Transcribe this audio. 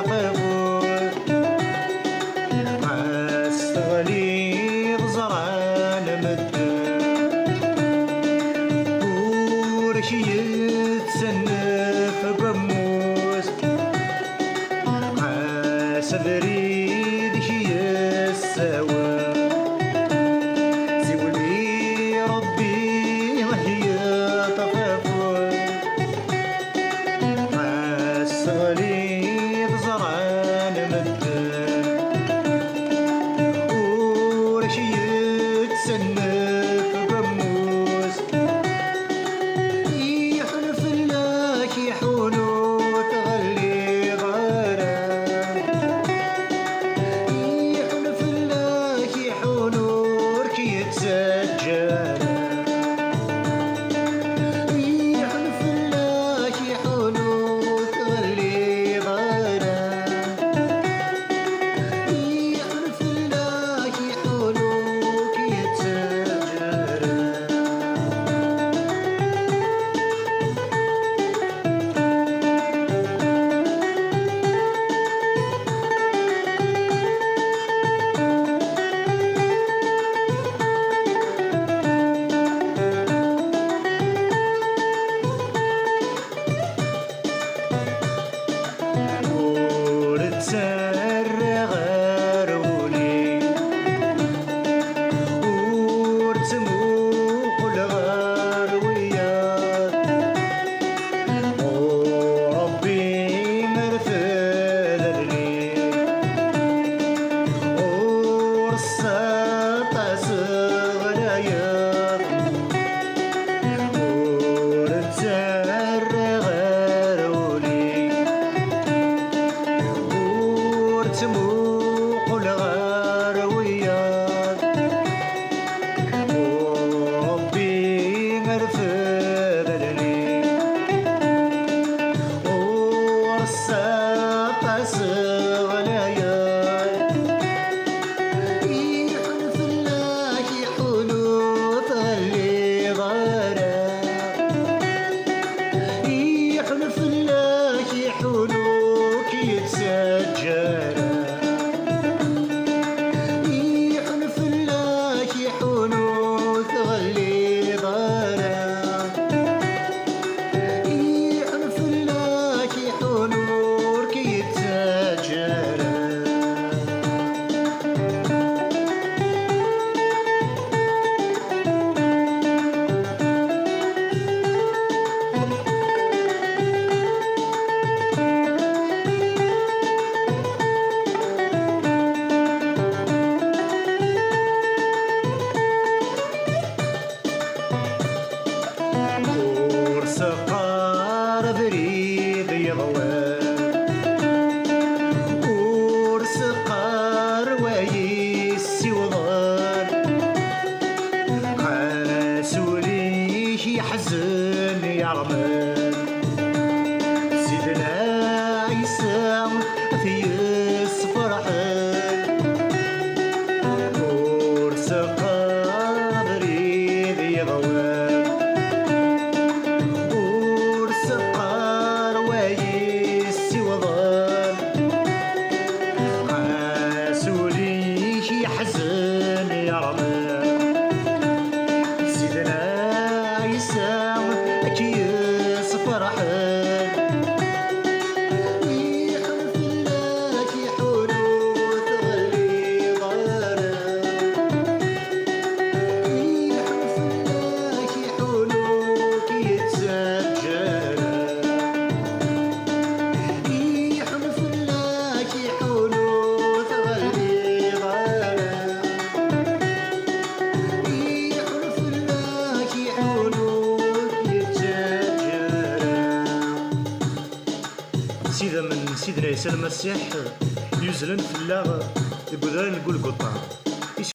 طفيفوت عالصغلي بزران مدن ورش يتسنف بموس عالصدري ديك يساوي سيولي ربي وهي طفيفوت عالصغلي بزران مدن ورش يتسنف بموس يحلف لك يحولو تغلي غرام يحلف لك يحولو ركي يتسجل يحلف لك يحولو تغلي غرام يحلف لك يحولو كي يتسجل ورتسرغ رولي ورتموق الغرويات وربي مرفد الليل ورصاط صغرايات ورتسرغ رولي ورتموق الغرويات وربي مرفد الليل ورصاط صغلايات يحلف لك يحولو تغلي غرام يحلف لك يحولو كي يتسجل يحلف لك يحولو تغلي غرام يحلف لك يحولو كي يتسجل ورسقار بريد يضوان ورسقار ويسي وضان عاسوليه يحزن يعرمان سيدنا عيسى في فرحان ورسقار بريد يضوان ورسقار ويسي وضان عاسوليه يحزن يعرمان سيدنا عيسى كيس فرحان يحلف لك يحولو تغلي غرام يحلف لك يحولو كي يتسجل يحلف لك يحولو تغلي غرام يحلف لك يحولو كي يتسجل سيدة من سيدنا عيسى المسيح يزلن في الله يقدرن نقول قطع